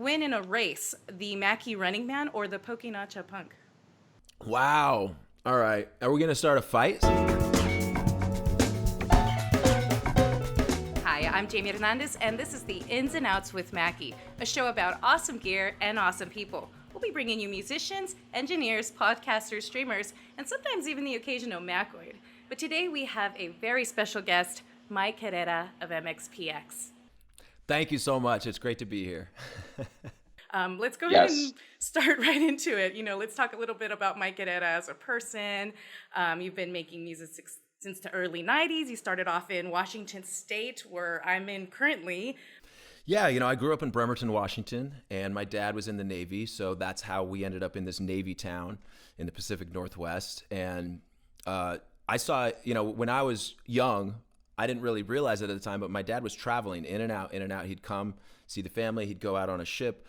win in a race, the Mackie Running Man or the Pokinacha Punk? Wow. All right. Are we going to start a fight? Hi, I'm Jamie Hernandez, and this is the Ins and Outs with Mackie, a show about awesome gear and awesome people. We'll be bringing you musicians, engineers, podcasters, streamers, and sometimes even the occasional Mackoid. But today we have a very special guest, Mike Herrera of MxPx. Thank you so much. It's great to be here. Let's go ahead and start right into it. Let's talk a little bit about Mike Herrera as a person. You've been making music since the early 90s. You started off in Washington State, where I'm in currently. Yeah, I grew up in Bremerton, Washington, and my dad was in the Navy, so that's how we ended up in this Navy town in the Pacific Northwest. And I saw, when I was young, I didn't really realize it at the time, but my dad was traveling in and out, in and out. He'd come see the family, he'd go out on a ship.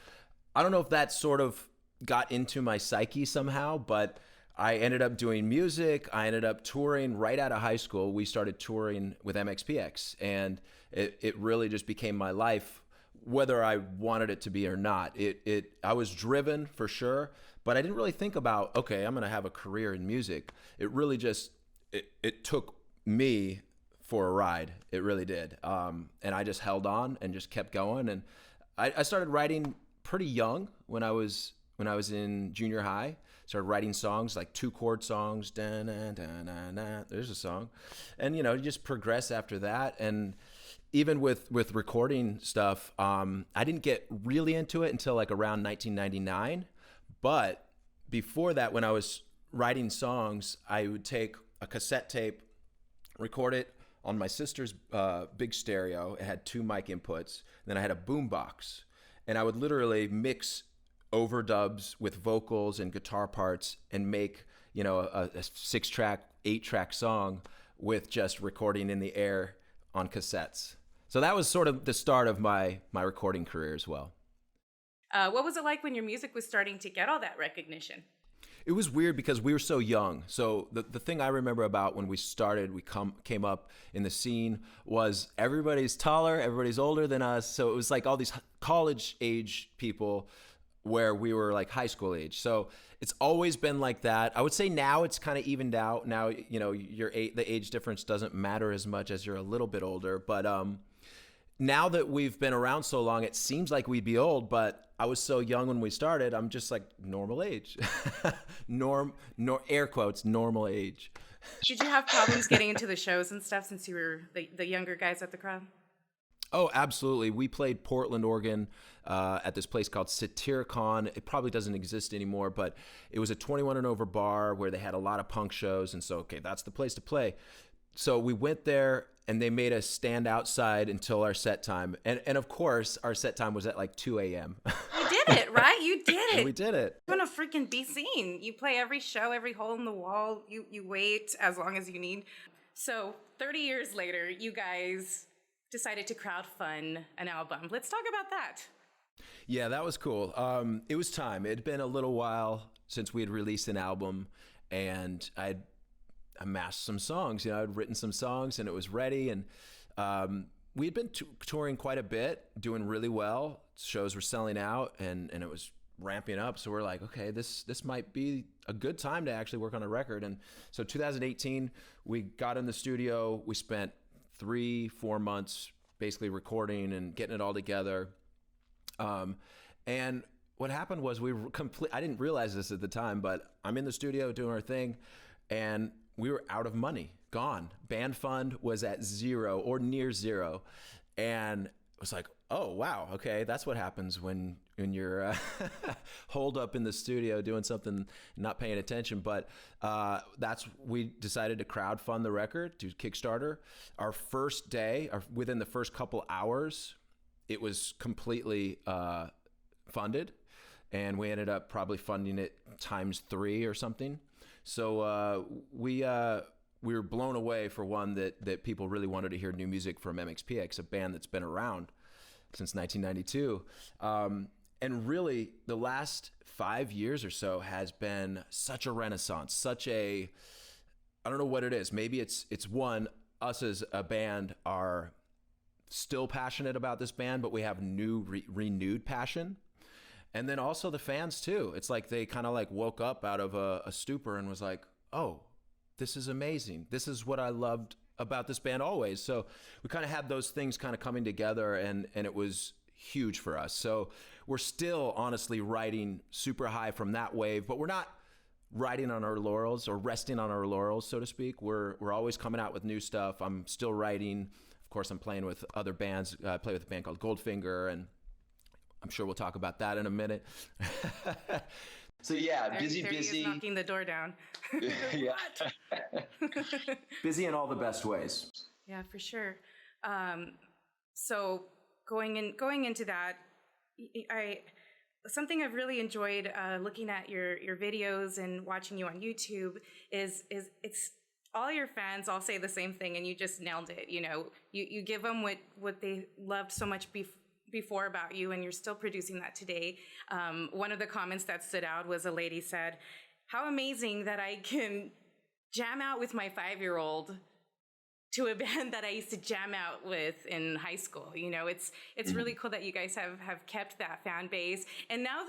I don't know if that sort of got into my psyche somehow, but I ended up doing music. I ended up touring right out of high school. We started touring with MxPx, and it really just became my life, whether I wanted it to be or not. I was driven for sure, but I didn't really think about, okay, I'm going to have a career in music. It really just, it took me for a ride. It really did. And I just held on and just kept going. And I started writing pretty young when I was in junior high. Started writing songs, like 2-chord songs. There's a song. And, you just progress after that. And even with recording stuff, I didn't get really into it until like around 1999. But before that, when I was writing songs, I would take a cassette tape, record it on my sister's big stereo. It had 2 mic inputs. Then I had a boombox. And I would literally mix overdubs with vocals and guitar parts and make, a 6-track, 8-track song with just recording in the air on cassettes. So that was sort of the start of my recording career as well. What was it like when your music was starting to get all that recognition? It was weird because we were so young. So the thing I remember about when we started, came up in the scene, was everybody's taller, everybody's older than us. So it was like all these college age people where we were like high school age. So it's always been like that. I would say now it's kind of evened out. Now, the age difference doesn't matter as much as you're a little bit older. But now that we've been around so long, it seems like we'd be old, but I was so young when we started. I'm just like normal age. Air quotes, normal age. Did you have problems getting into the shows and stuff since you were the younger guys at the Crowd? Oh, absolutely. We played Portland, Oregon at this place called Satyricon. It probably doesn't exist anymore, but it was a 21 and over bar where they had a lot of punk shows. And so, okay, that's the place to play. So we went there and they made us stand outside until our set time. And of course, our set time was at like 2 a.m. You did it, right? You did it. We did it. You want to freaking be seen. You play every show, every hole in the wall. You wait as long as you need. So 30 years later, you guys decided to crowdfund an album. Let's talk about that. Yeah, that was cool. It was time. It had been a little while since we had released an album, and I'd amassed some songs. I'd written some songs and it was ready, and we had been touring quite a bit, doing really well. Shows were selling out, and it was ramping up. So we're like, okay, this might be a good time to actually work on a record. And so 2018, we got in the studio. We spent 3-4 months basically recording and getting it all together. And what happened was I didn't realize this at the time, but I'm in the studio doing our thing, and we were out of money, gone. Band fund was at 0 or near 0. And it was like, oh, wow, okay, that's what happens when you're holed up in the studio doing something, not paying attention. But we decided to crowdfund the record, do Kickstarter. Our first day, within the first couple hours, it was completely funded. And we ended up probably funding it ×3 or something. So we were blown away, for one, that people really wanted to hear new music from MxPx, a band that's been around since 1992. And really, the last 5 years or so has been such a renaissance, I don't know what it is. Maybe it's one, us as a band are still passionate about this band, but we have renewed passion. And then also the fans too. It's like they kind of like woke up out of a stupor and was like, oh, this is amazing. This is what I loved about this band always. So we kind of had those things kind of coming together, and it was huge for us. So we're still honestly riding super high from that wave, but we're not riding on our laurels or resting on our laurels, so to speak. We're always coming out with new stuff. I'm still writing. Of course, I'm playing with other bands. I play with a band called Goldfinger, and I'm sure we'll talk about that in a minute. So yeah, There busy. he is knocking the door down. Yeah. Busy in all the best ways. Yeah, for sure. So going into that, something I've really enjoyed looking at your videos and watching you on YouTube is it's all your fans all say the same thing, and you just nailed it. You know, you give them what they loved so much before about you, and you're still producing that today. One of the comments that stood out was a lady said, "How amazing that I can jam out with my 5-year-old to a band that I used to jam out with in high school." You know, it's really cool that you guys have kept that fan base, and now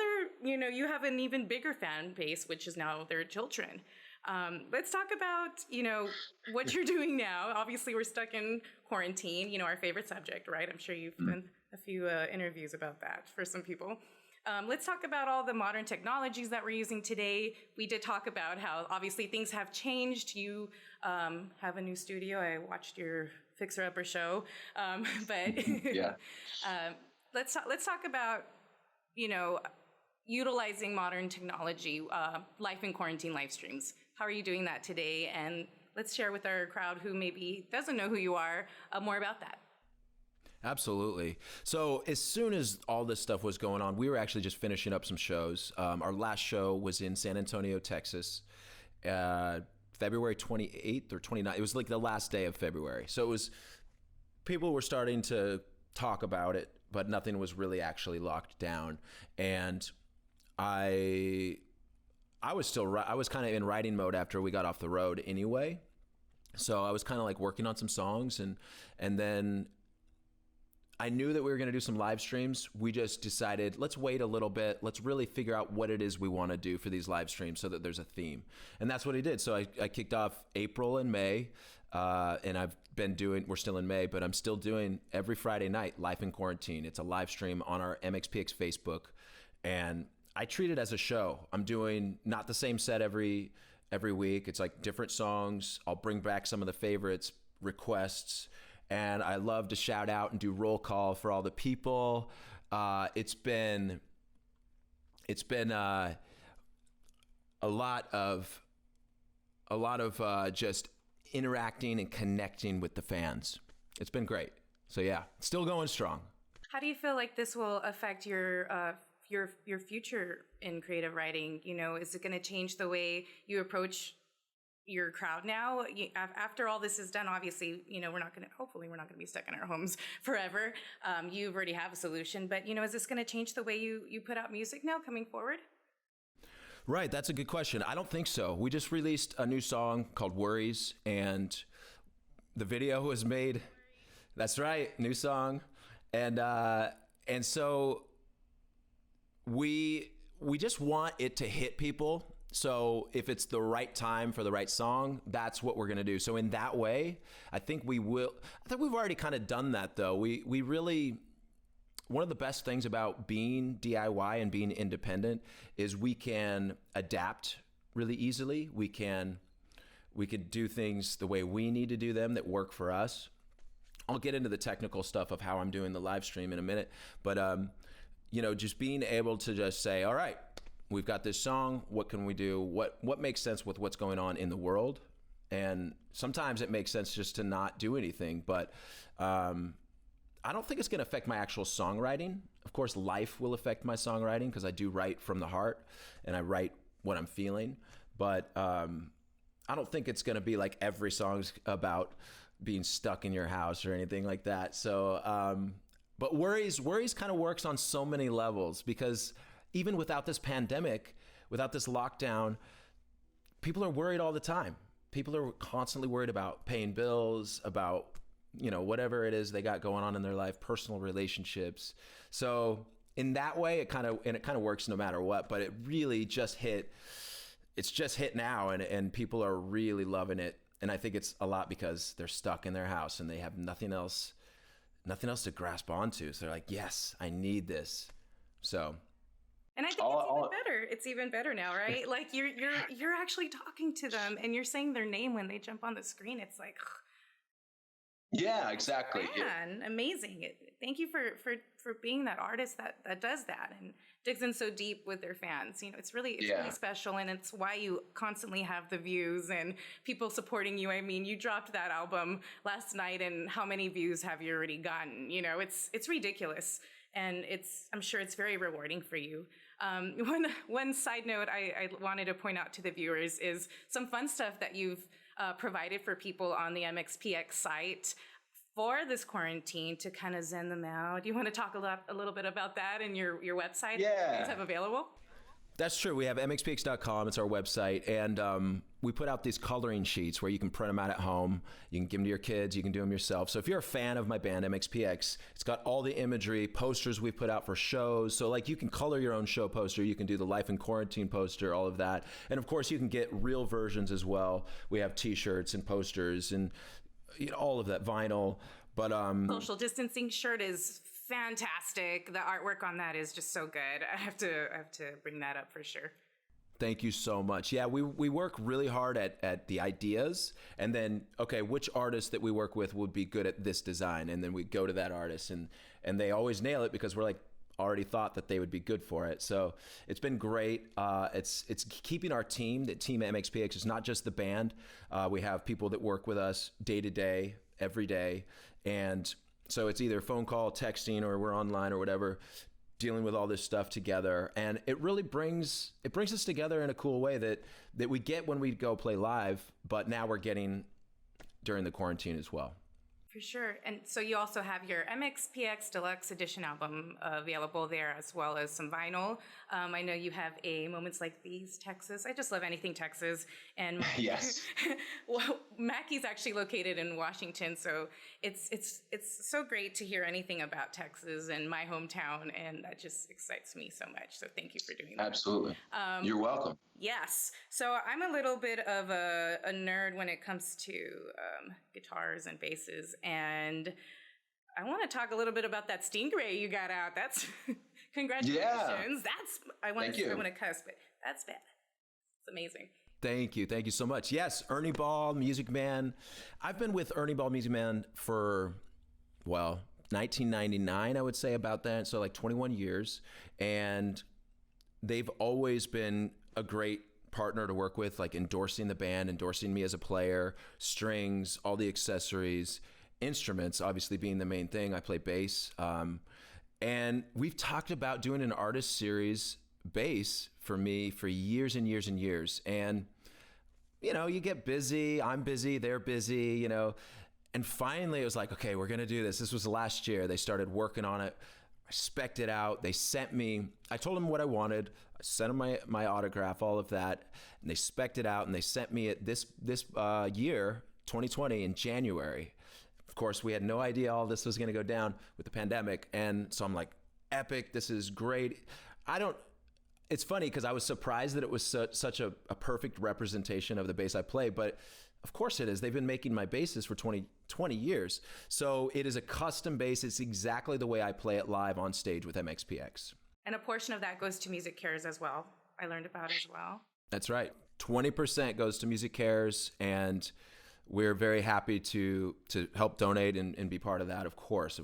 you have an even bigger fan base, which is now their children. Let's talk about, what you're doing now. Obviously, we're stuck in quarantine, our favorite subject, right? I'm sure you've done a few interviews about that for some people. Let's talk about all the modern technologies that we're using today. We did talk about how obviously things have changed. You have a new studio. I watched your Fixer Upper show, but Yeah. let's talk about utilizing modern technology, life in quarantine live streams. How are you doing that today? And let's share with our crowd who maybe doesn't know who you are more about that. Absolutely. So as soon as all this stuff was going on, we were actually just finishing up some shows. Our last show was in San Antonio, Texas, February 28th or 29th. It was like the last day of February. So people were starting to talk about it, but nothing was really actually locked down. And I was kind of in writing mode after we got off the road anyway. So I was kind of like working on some songs, and then I knew that we were going to do some live streams. We just decided, let's wait a little bit. Let's really figure out what it is we want to do for these live streams so that there's a theme. And that's what I did. So I kicked off April and May, and we're still in May, but I'm still doing every Friday night, Life in Quarantine. It's a live stream on our MxPx Facebook, and I treat it as a show. I'm doing not the same set every week. It's like different songs. I'll bring back some of the favorites, requests, and I love to shout out and do roll call for all the people. It's been a lot of just interacting and connecting with the fans. It's been great. So yeah, still going strong. How do you feel like this will affect your future in creative writing? Is it going to change the way you approach your crowd now? After all this is done, obviously, hopefully we're not going to be stuck in our homes forever. You already have a solution, but is this going to change the way you put out music now coming forward? Right, that's a good question. I don't think so. We just released a new song called Worries, and the video was made. That's right, new song. And so we just want it to hit people. So if it's the right time for the right song, that's what we're going to do. So in that way, I think we've already kind of done that though. We really, one of the best things about being DIY and being independent is we can adapt really easily. We can do things the way we need to do them that work for us. I'll get into the technical stuff of how I'm doing the live stream in a minute, but just being able to just say, all right, we've got this song, what can we do? What makes sense with what's going on in the world? And sometimes it makes sense just to not do anything, but I don't think it's going to affect my actual songwriting. Of course, life will affect my songwriting because I do write from the heart and I write what I'm feeling, but I don't think it's going to be like every song's about being stuck in your house or anything like that. So, but Worries kind of works on so many levels because even without this pandemic, without this lockdown, people are worried all the time. People are constantly worried about paying bills, about, whatever it is they got going on in their life, personal relationships. So in that way, it kind of works no matter what, but it really just hit. It's just hit now, and people are really loving it. And I think it's a lot because they're stuck in their house and they have nothing else to grasp onto. So they're like, yes, I need this. So. And I think it's even better. It's even better now, right? Like you're actually talking to them and you're saying their name when they jump on the screen. It's like, yeah, exactly. Man, amazing. Thank you for being that artist that does that and digs in so deep with their fans. You know, it's really special, and it's why you constantly have the views and people supporting you. I mean, you dropped that album last night, and how many views have you already gotten? You know, it's ridiculous, and I'm sure it's very rewarding for you. One side note I wanted to point out to the viewers is some fun stuff that you've provided for people on the MxPx site for this quarantine to kind of zen them out. Do you want to talk a little bit about that and your website that you guys have available? That's true. We have MxPx.com. It's our website. And we put out these coloring sheets where you can print them out at home. You can give them to your kids. You can do them yourself. So if you're a fan of my band, MxPx, it's got all the imagery, posters we've put out for shows. So like you can color your own show poster. You can do the Life in Quarantine poster, all of that. And of course, you can get real versions as well. We have T-shirts and posters and all of that, vinyl. But social distancing shirt is fantastic. The artwork on that is just so good. I have to bring that up for sure. Thank you so much. Yeah, we work really hard at the ideas, and then, okay, which artist that we work with would be good at this design? And then we go to that artist, and they always nail it because we're like already thought that they would be good for it. So it's been great. It's keeping our team, the team at MxPx is not just the band. We have people that work with us day to day, every day. And so it's either phone call, texting, or we're online or whatever, dealing with all this stuff together. And it really brings us together in a cool way that we get when we go play live, but now we're getting during the quarantine as well. For sure. And so you also have your MxPx Deluxe Edition album available there, as well as some vinyl. I know you have a Moments Like These, Texas. I just love anything Texas. And yes. Well, Mackie's actually located in Washington, so it's so great to hear anything about Texas and my hometown, and that just excites me so much. So thank you for doing that. Absolutely. You're welcome. Yes. So I'm a little bit of a nerd when it comes to guitars and basses, and I want to talk a little bit about that Stingray you got out. That's congratulations. Yeah. I want to cuss, but that's bad. It's amazing. Thank you so much. Yes, Ernie Ball, Music Man. I've been with Ernie Ball, Music Man for 1999, I would say, about that. So like 21 years, and they've always been a great partner to work with, like endorsing the band, endorsing me as a player, strings, all the accessories, instruments, obviously being the main thing. I play bass. And we've talked about doing an artist series bass for me for years and years and years. And, you get busy, I'm busy, they're busy, and finally it was like, okay, we're going to do this. This was last year. They started working on it. I spec'd it out. They sent me, I told them what I wanted. I sent them my autograph, all of that, and they spec'd it out, and they sent me it this year, 2020, in January. Of course, we had no idea all this was going to go down with the pandemic, and so I'm like, epic, this is great. It's funny because I was surprised that it was such a perfect representation of the bass I play, but of course it is. They've been making my basses for 20 years. So it is a custom bass. It's exactly the way I play it live on stage with MxPx. And a portion of that goes to Music Cares as well. I learned about as well. That's right. 20% goes to Music Cares, and we're very happy to help donate and be part of that, of course.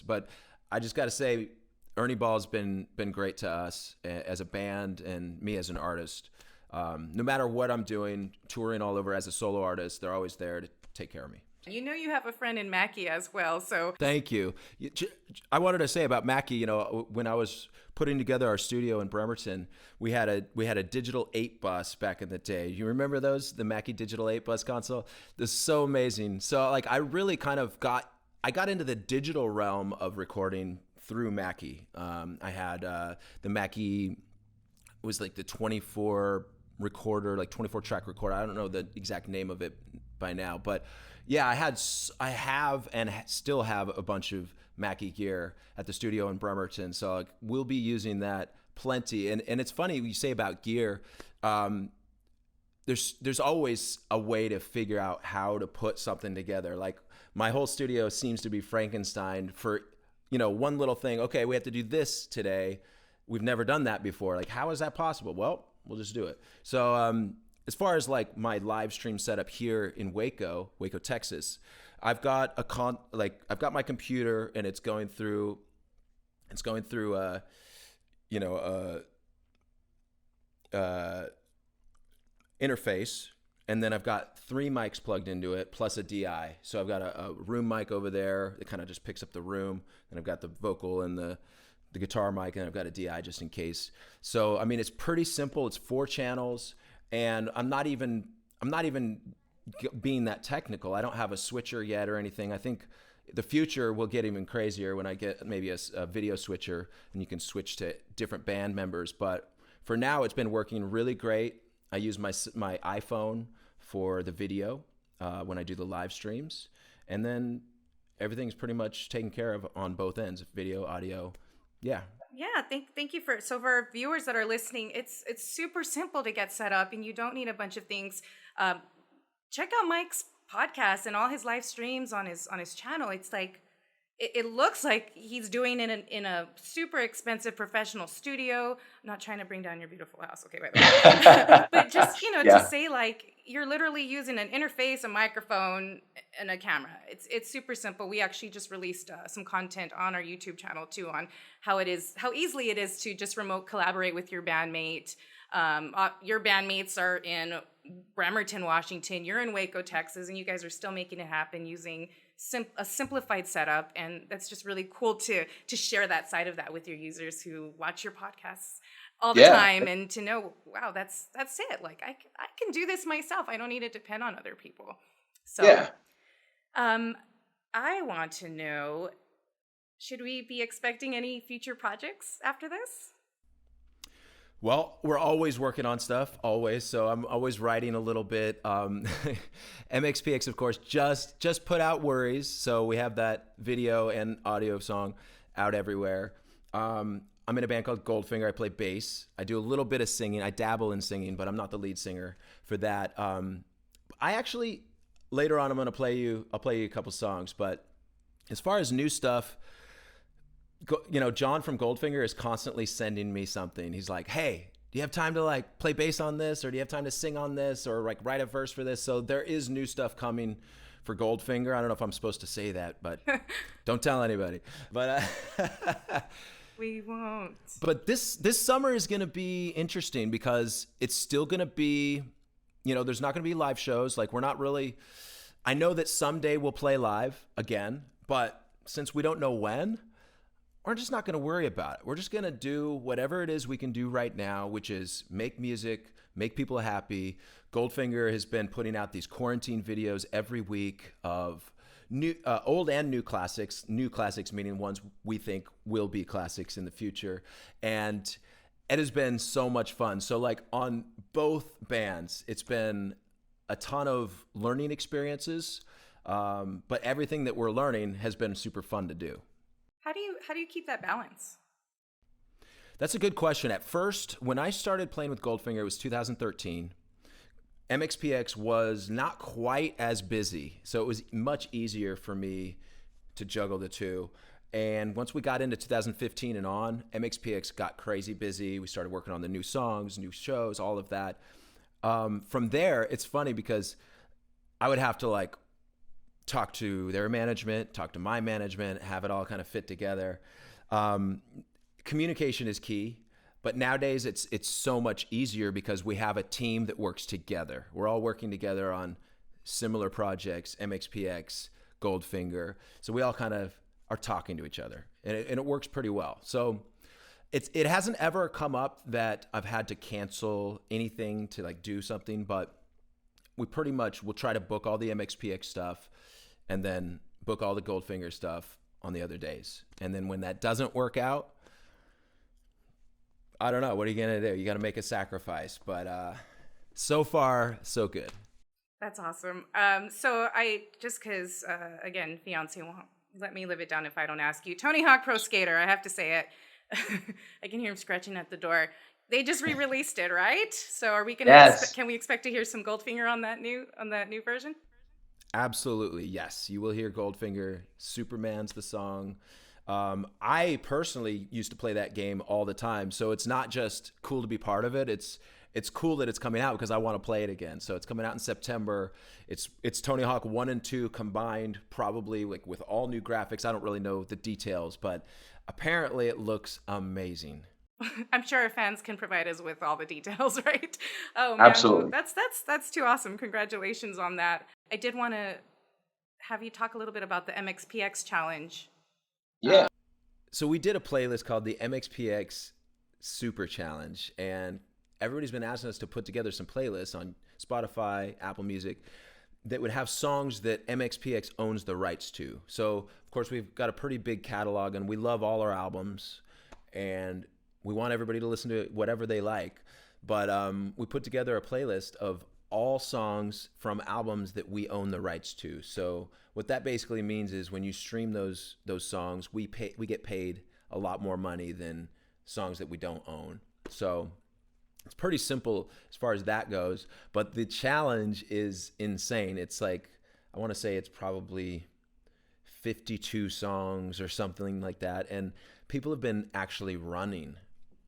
But I just got to say, Ernie Ball's been great to us as a band and me as an artist. No matter what I'm doing, touring all over as a solo artist, they're always there to take care of me. You have a friend in Mackie as well, so. Thank you. I wanted to say about Mackie, when I was putting together our studio in Bremerton, we had a digital 8 bus back in the day. You remember those? The Mackie digital 8 bus console? This is so amazing. So like I really kind of got into the digital realm of recording through Mackie. I had the Mackie was like the 24 recorder, like 24 track recorder. I don't know the exact name of it by now, but yeah, I have and still have a bunch of Mackie gear at the studio in Bremerton. So like, we'll be using that plenty. And it's funny you say about gear. There's always a way to figure out how to put something together. Like my whole studio seems to be Frankenstein for, one little thing. Okay, we have to do this today. We've never done that before. Like, how is that possible? Well, we'll just do it. So as far as like my live stream setup here in Waco, Texas, I've got I've got my computer and it's going through interface, and then I've got 3 mics plugged into it plus a DI. So I've got a room mic over there that kind of just picks up the room, and I've got the vocal and the guitar mic, and I've got a DI just in case. So I mean, it's pretty simple. It's 4 channels, and I'm not even being that technical. I don't have a switcher yet or anything. I think the future will get even crazier when I get maybe a video switcher and you can switch to different band members. But for now, it's been working really great. I use my iPhone for the video when I do the live streams, and then everything's pretty much taken care of on both ends, video, audio. Yeah. Yeah, thank you for our viewers that are listening. It's super simple to get set up, and you don't need a bunch of things. Check out Mike's podcast and all his live streams on his channel. It's like it looks like he's doing it in a super expensive professional studio. I'm not trying to bring down your beautiful house, okay, by the way. But just to say, like, you're literally using an interface, a microphone, and a camera. It's super simple. We actually just released some content on our YouTube channel too on how easily it is to just remote collaborate with your bandmate. Your bandmates are in Bremerton, Washington. You're in Waco, Texas, and you guys are still making it happen using a simplified setup. And that's just really cool to share that side of that with your users who watch your podcasts all the time, and to know, wow, that's it. Like I can do this myself. I don't need to depend on other people. So, I want to know, should we be expecting any future projects after this? Well, we're always working on stuff, always. So I'm always writing a little bit. MxPx, of course, just put out Worries. So we have that video and audio song out everywhere. I'm in a band called Goldfinger. I play bass. I do a little bit of singing. I dabble in singing, but I'm not the lead singer for that. I actually, later on, I'll play you a couple songs. But as far as new stuff, John from Goldfinger is constantly sending me something. He's like, hey, do you have time to like play bass on this? Or do you have time to sing on this? Or like write a verse for this? So there is new stuff coming for Goldfinger. I don't know if I'm supposed to say that, but don't tell anybody. But we won't. But this summer is going to be interesting because it's still going to be, there's not going to be live shows. Like I know that someday we'll play live again, but since we don't know when, we're just not going to worry about it. We're just going to do whatever it is we can do right now, which is make music, make people happy. Goldfinger has been putting out these quarantine videos every week of new, old and new classics meaning ones we think will be classics in the future. And it has been so much fun. So like on both bands, it's been a ton of learning experiences, but everything that we're learning has been super fun to do. How do you keep that balance? That's a good question. At first, when I started playing with Goldfinger, it was 2013. MxPx was not quite as busy, so it was much easier for me to juggle the two. And once we got into 2015 and on, MxPx got crazy busy. We started working on the new songs, new shows, all of that. From there, it's funny because I would have to like talk to their management, talk to my management, have it all kind of fit together. Communication is key, but nowadays it's so much easier because we have a team that works together. We're all working together on similar projects, MxPx, Goldfinger. So we all kind of are talking to each other, and it works pretty well. So it hasn't ever come up that I've had to cancel anything to like do something, but we pretty much will try to book all the MxPx stuff and then book all the Goldfinger stuff on the other days. And then when that doesn't work out, I don't know. What are you going to do? You got to make a sacrifice. But So far, so good. That's awesome. So I just because again, fiance won't let me live it down if I don't ask you. Tony Hawk Pro Skater, I have to say it. I can hear him scratching at the door. They just re-released it, right? So are we gonna? Yes. Can we expect to hear some Goldfinger on that new version? Absolutely, yes. You will hear Goldfinger. Superman's the song. I personally used to play that game all the time, so it's not just cool to be part of it. It's cool that it's coming out because I want to play it again. So it's coming out in September. It's Tony Hawk 1 and 2 combined, probably like with all new graphics. I don't really know the details, but apparently it looks amazing. I'm sure our fans can provide us with all the details, right? Oh man, Absolutely. That's too awesome. Congratulations on that. I did want to have you talk a little bit about the MxPx challenge. Yeah. So we did a playlist called the MxPx Super Challenge, and everybody's been asking us to put together some playlists on Spotify, Apple Music, that would have songs that MxPx owns the rights to. So, of course, we've got a pretty big catalog, and we love all our albums, and we want everybody to listen to whatever they like. But we put together a playlist of all songs from albums that we own the rights to. So what that basically means is when you stream those songs, we get paid a lot more money than songs that we don't own. So it's pretty simple as far as that goes, but the challenge is insane. It's like, I want to say it's probably 52 songs or something like that, and people have been actually running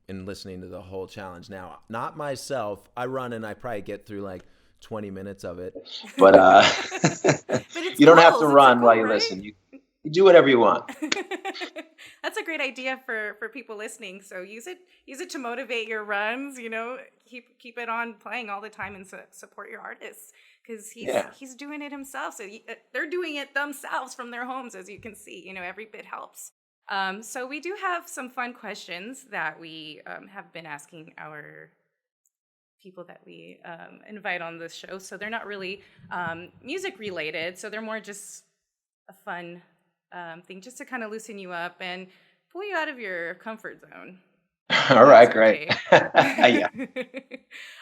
and listening to the whole challenge. Now, not myself. I run and I probably get through like 20 minutes of it. But But you don't have to it's run cool, while you right? listen. You do whatever you want. That's a great idea for people listening. So use it to motivate your runs. You know, keep it on playing all the time and support your artists because he's doing it himself. So they're doing it themselves from their homes, as you can see. You know, every bit helps. So we do have some fun questions that we have been asking our people that we invite on this show. So they're not really music related. So they're more just a fun thing, just to kind of loosen you up and pull you out of your comfort zone. All right, great. Okay. Yeah.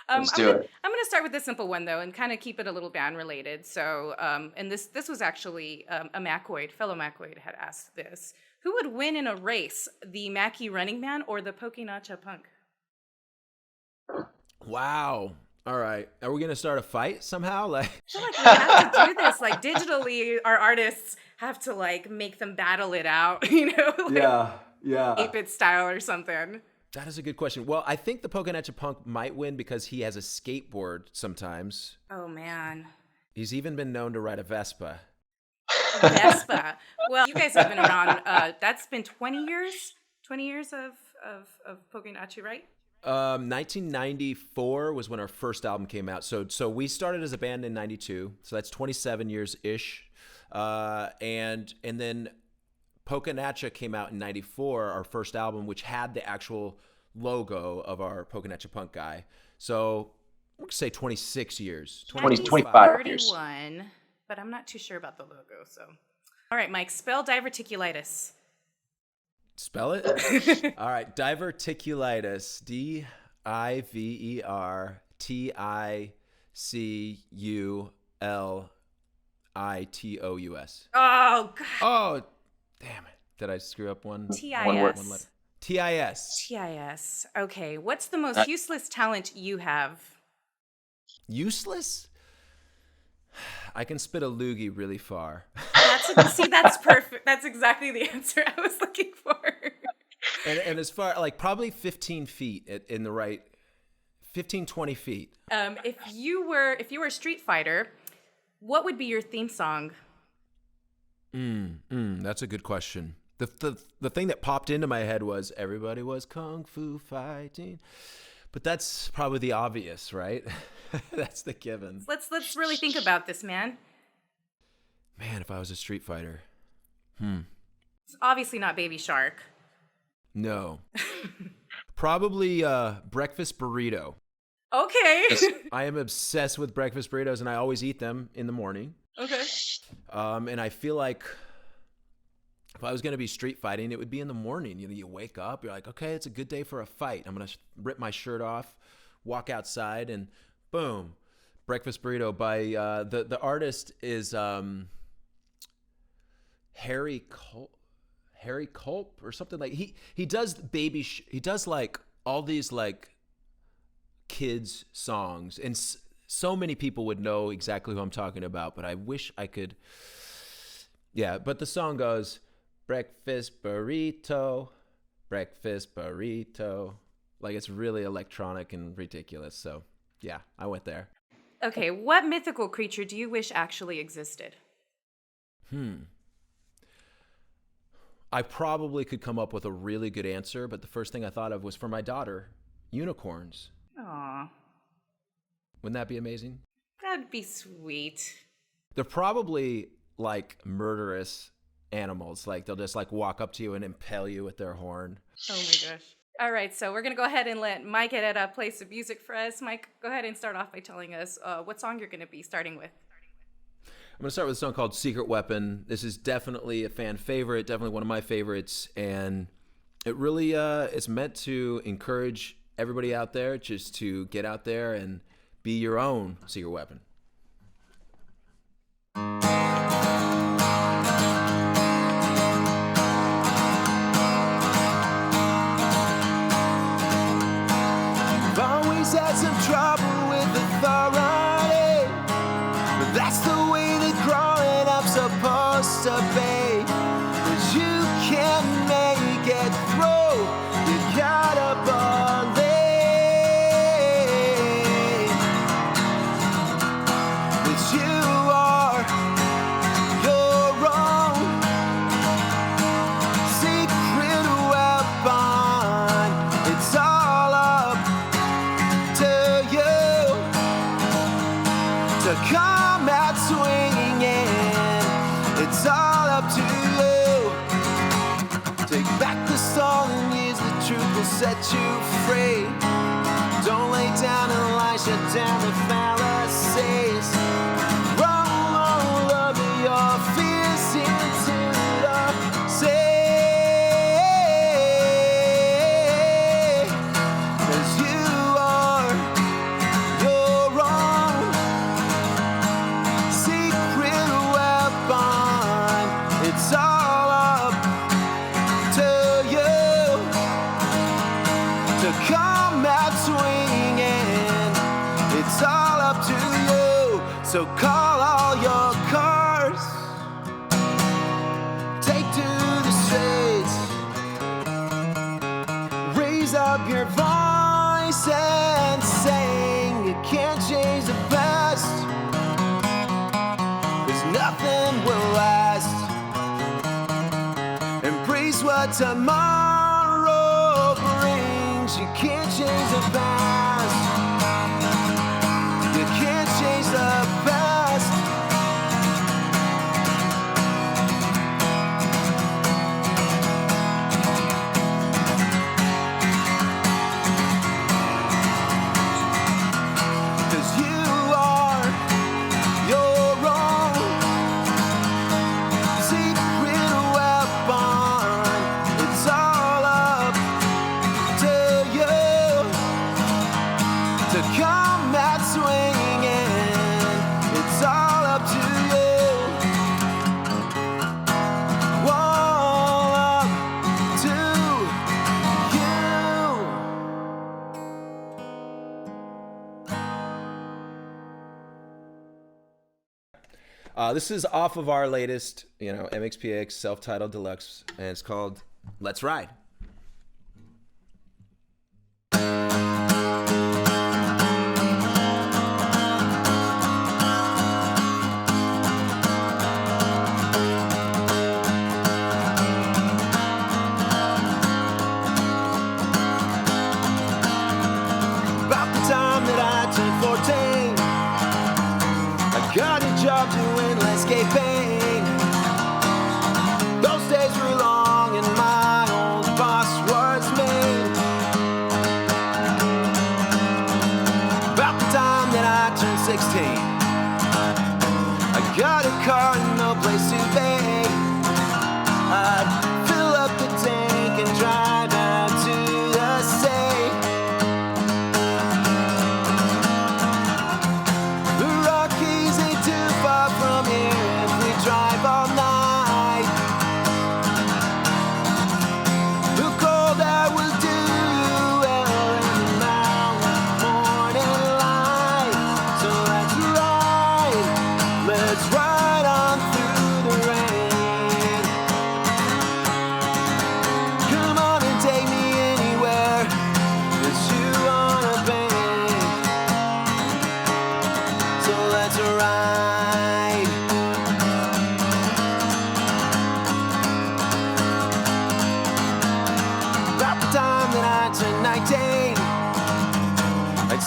Let's do it. I'm going to start with this simple one, though, and kind of keep it a little band related. So, and this was actually a Mackoid, fellow Mackoid had asked this. Who would win in a race, the Mackie Running Man or the Pokinacha Punk? Wow. All right. Are we going to start a fight somehow? Like, I feel like we have to do this. Like, digitally, our artists have to, like, make them battle it out, you know? Like, yeah. 8-bit style or something. That is a good question. Well, I think the Pokinacha Punk might win because he has a skateboard sometimes. Oh, man. He's even been known to ride a Vespa. Vespa. Well, you guys have been around. That's been 20 years? 20 years of Pokinacha, right? 1994 was when our first album came out. So we started as a band in 92. So that's 27 years-ish. And then Pokinacha came out in 94, our first album, which had the actual logo of our Pokinacha Punk guy. So we're going to say 26 years. 25 years. 31, but I'm not too sure about the logo. So, all right, Mike, spell diverticulitis. Spell it? All right, diverticulitis. Diverticulitis. Oh, God. Oh, damn it. Did I screw up one? TIS. One word. One letter. TIS. TIS. Okay, what's the most useless talent you have? Useless? I can spit a loogie really far. That's perfect. That's exactly the answer I was looking for. And as far, like, probably 15 feet in the right, 15, 20 feet. If you were a Street Fighter, what would be your theme song? That's a good question. The thing that popped into my head was everybody was kung fu fighting, but that's probably the obvious, right? That's the given. Let's really think about this, man. Man, if I was a Street Fighter, It's obviously not Baby Shark. no, probably breakfast burrito. Okay. I am obsessed with breakfast burritos, and I always eat them in the morning. Okay. And I feel like if I was going to be street fighting, it would be in the morning. You know, you wake up, you're like, okay, it's a good day for a fight. I'm going to rip my shirt off, walk outside, and Boom. Breakfast Burrito by the artist is Harry Culp or something like he does he does like all these like kids songs, and so many people would know exactly who I'm talking about, but I wish I could. Yeah, but the song goes breakfast burrito, breakfast burrito. Like, it's really electronic and ridiculous. So yeah, I went there. Okay, what mythical creature do you wish actually existed? I probably could come up with a really good answer, but the first thing I thought of was for my daughter, unicorns. Aw, Wouldn't that be amazing? that'd be sweet. They're probably like murderous animals. Like, they'll just like walk up to you and impale you with their horn. Oh my gosh. All right, so we're going to go ahead and let Mike play some music for us. Mike, go ahead and start off by telling us what song you're going to be starting with. I'm going to start with a song called Secret Weapon. This is definitely a fan favorite, definitely one of my favorites, and it really is meant to encourage everybody out there just to get out there and be your own secret weapon. I've always had some trouble with authority, but that's the way that growing up's supposed to be. 'Cause you can't make it through, you gotta believe. 'Cause you are your own secret weapon. It's all up to you to come out swinging. It's all up to you. Take back the stolen years, the truth will set you free. Don't lay down and lie, shut down the Pharisees. Roll all over your fears into the sea. 'Cause you are your own secret weapon. It's all up to you to come out swinging. It's all up to you. So call all your cards, take to the streets, raise up your voice and sing. You can't change the past, 'cause nothing will last. Embrace what tomorrow brings. You can't change the past. You can't change the past. Cause you are your own secret weapon. It's all up to you to come out swinging. It's all up to you. All up to you. This is off of our latest, MxPx self-titled deluxe, and it's called Let's Ride. About the time that I turned 14, I got a job doing landscaping. Those days were long and my old boss was me. About the time that I turned 16, I got a car and no place to be. I'd fill up the tank and drive out to the sea.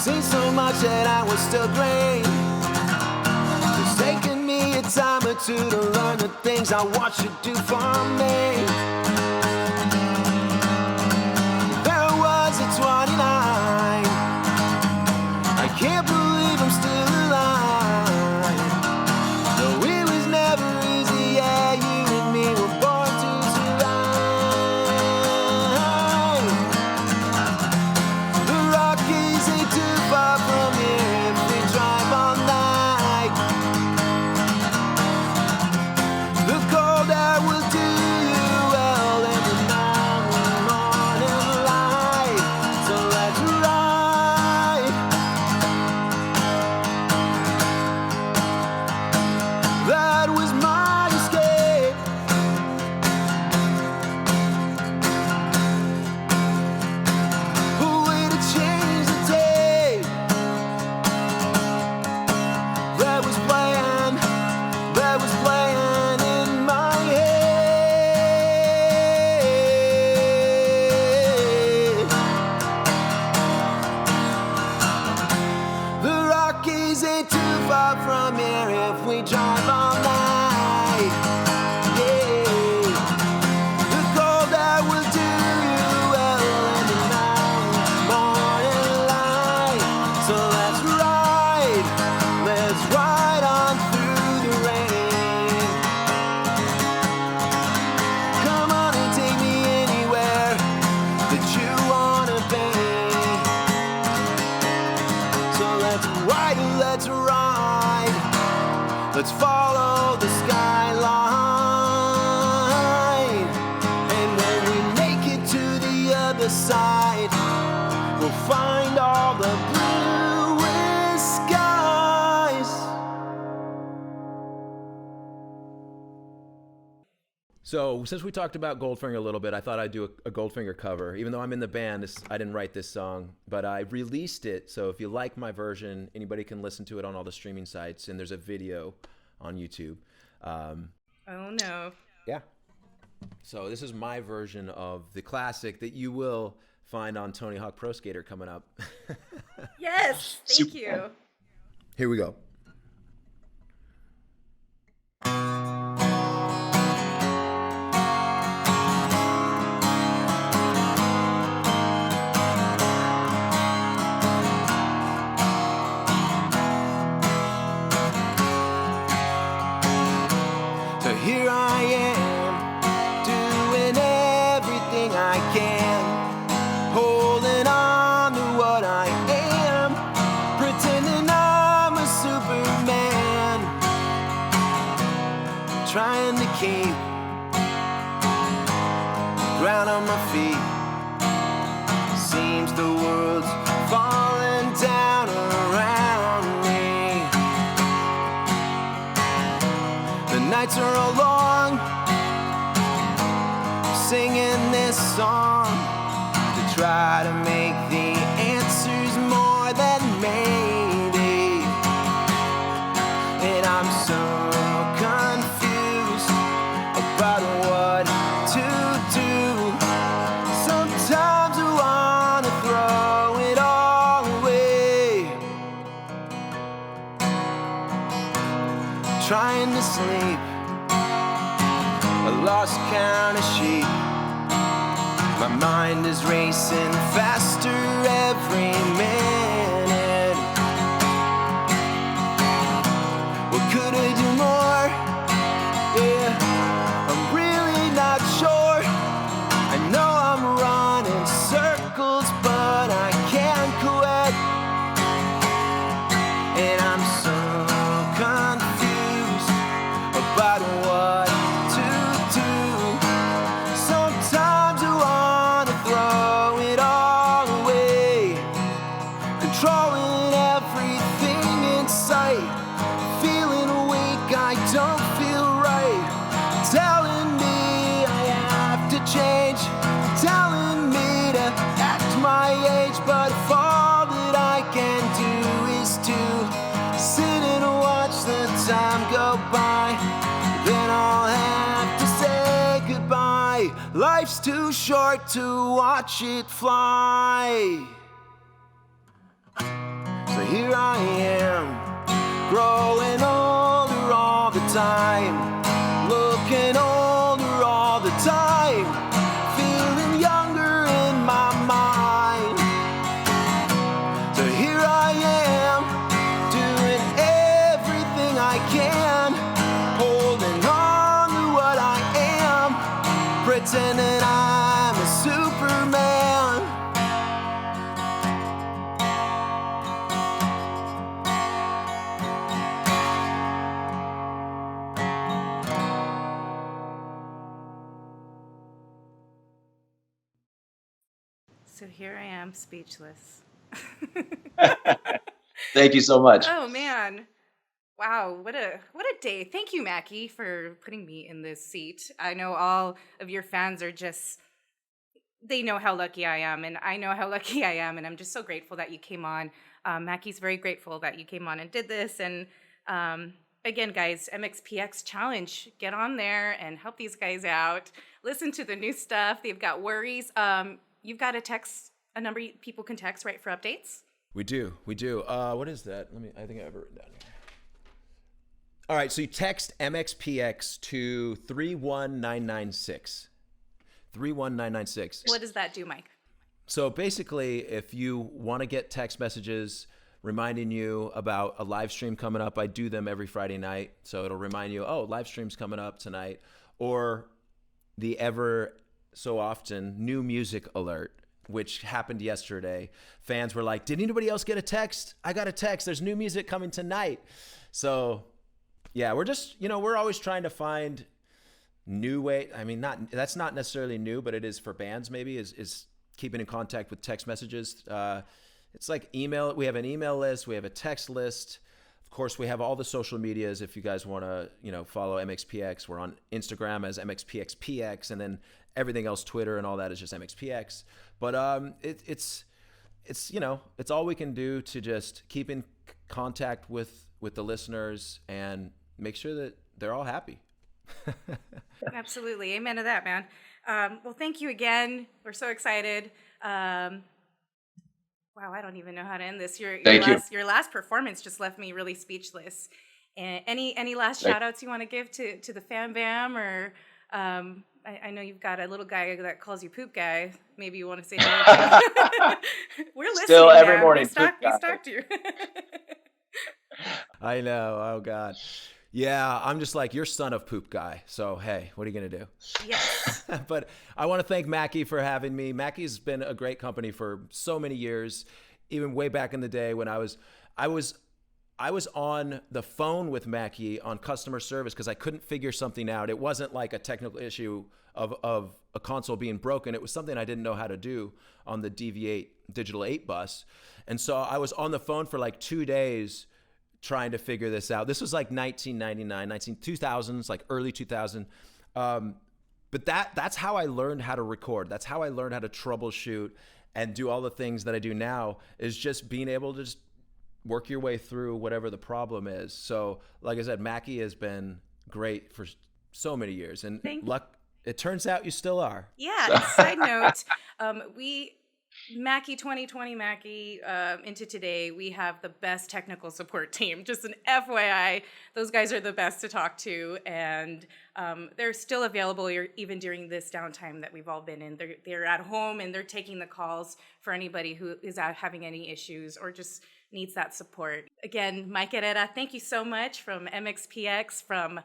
seen so much that I was still green. It's taken me a time or two to learn the things I want you to do for me. There was a 29. I can't believe I'm still alive. No, it was never easy, yeah, you and me were born to survive. The Rockies ain't too far from here if we drive all night. The cold air will do you well in the morning light. So let's ride. That was my escape. A way to change the tape. That was playing in my head. The Rockies ain't too far from here if we drive all night. Yeah, the cold air will do you well in the morning light. So let's ride on through the rain. Come on and take me anywhere that you wanna be. So let's ride, let's follow the skyline. And when we make it to the other side, we'll find all the bluest skies. So since we talked about Goldfinger a little bit, I thought I'd do a Goldfinger cover. Even though I'm in the band, I didn't write this song, but I released it. So if you like my version, anybody can listen to it on all the streaming sites, and there's a video on YouTube. Oh no. Yeah. So this is my version of the classic that you will find on Tony Hawk Pro Skater coming up. Yes, thank you. Here we go. So here I am, doing everything I can, holding on to what I am, pretending I'm a Superman, trying to keep ground on my feet. Seems the world's falling down around me. The nights are all long, singing this song to try to make the answers more than maybe. And I'm so confused about what to do. Sometimes I wanna throw it all away, trying to sleep, I lost count of sheep. My mind is racing faster every minute. What could I do more? Yeah, I'm really not sure. I know I'm running circles, but I can't quit. And I'm so confused about what to do. Sometimes I wanna throw it all away, controlling everything in sight, feeling weak, I don't feel right, telling me I have to change, telling me to act my age, but if all that I can do is to sit and watch the time go by, then I'll have to say goodbye. Life's too short to watch it fly. here I am, growing older all the time, looking older all the time, feeling younger in my mind. So here I am, doing everything I can, holding on to what I am, pretending I'm a Superman. So here I am, speechless. Thank you so much. Oh man. Wow, what a day. Thank you, Mackie, for putting me in this seat. I know all of your fans are just they know how lucky I am, and I know how lucky I am, and I'm just so grateful that you came on. Mackie's very grateful that you came on and did this. And again, guys, MxPx Challenge, get on there and help these guys out. Listen to the new stuff. They've got worries. You've got a number people can text, right, for updates? We do. What is that? I think I have it written down here. All right, so you text MxPx to 31996. 31996. What does that do, Mike? So basically, if you want to get text messages reminding you about a live stream coming up, I do them every Friday night. So it'll remind you, oh, live stream's coming up tonight. Or the ever so often new music alert, which happened yesterday. Fans were like, did anybody else get a text? I got a text. There's new music coming tonight. So yeah, we're just, we're always trying to find new way. I mean, that's not necessarily new, but it is for bands maybe is keeping in contact with text messages. It's like email. We have an email list. We have a text list. Of course, we have all the social medias. If you guys want to, follow MxPx, we're on Instagram as MxPxPX, and then everything else, Twitter and all that is just MxPx. But it's all we can do to just keep in contact with the listeners and make sure that they're all happy. Absolutely. Amen to that, man. Well, thank you again. We're so excited. Wow, I don't even know how to end this. Your last performance just left me really speechless. And any last shout outs you want to give to the Fam Bam, or I know you've got a little guy that calls you Poop Guy. Maybe you want to say hello to We're listening. Still every man. morning. We stalked you. I know. Oh God. Yeah, I'm just like, you're son of Poop Guy. So, hey, what are you going to do? Yes. But I want to thank Mackie for having me. Mackie's been a great company for so many years, even way back in the day when I was on the phone with Mackie on customer service because I couldn't figure something out. It wasn't like a technical issue of a console being broken. It was something I didn't know how to do on the DV8 Digital 8 bus. And so I was on the phone for like 2 days trying to figure this out. This was like 1999, 2000s, like early 2000. But that's how I learned how to record. That's how I learned how to troubleshoot and do all the things that I do now, is just being able to just work your way through whatever the problem is. So like I said, Mackie has been great for so many years, and it turns out you still are. Yeah. Side note, Mackie 2020 Mackie into today, we have the best technical support team. Just an FYI, those guys are the best to talk to, and they're still available even during this downtime that we've all been in. They're at home and they're taking the calls for anybody who is out having any issues or just needs that support. Again, Mike Herrera, thank you so much from MxPx, from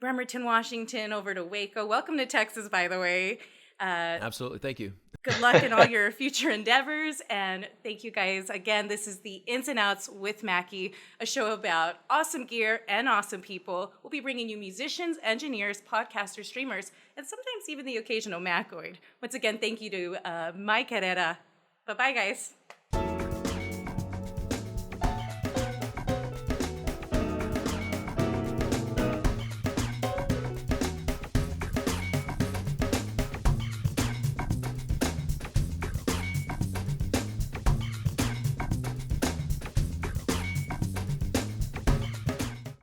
Bremerton, Washington, over to Waco. Welcome to Texas, by the way. Absolutely. Thank you. Good luck in all your future endeavors. And thank you guys. Again, this is the Ins and Outs with Mackie, a show about awesome gear and awesome people. We'll be bringing you musicians, engineers, podcasters, streamers, and sometimes even the occasional Mackoid. Once again, thank you to Mike Herrera. Bye-bye, guys.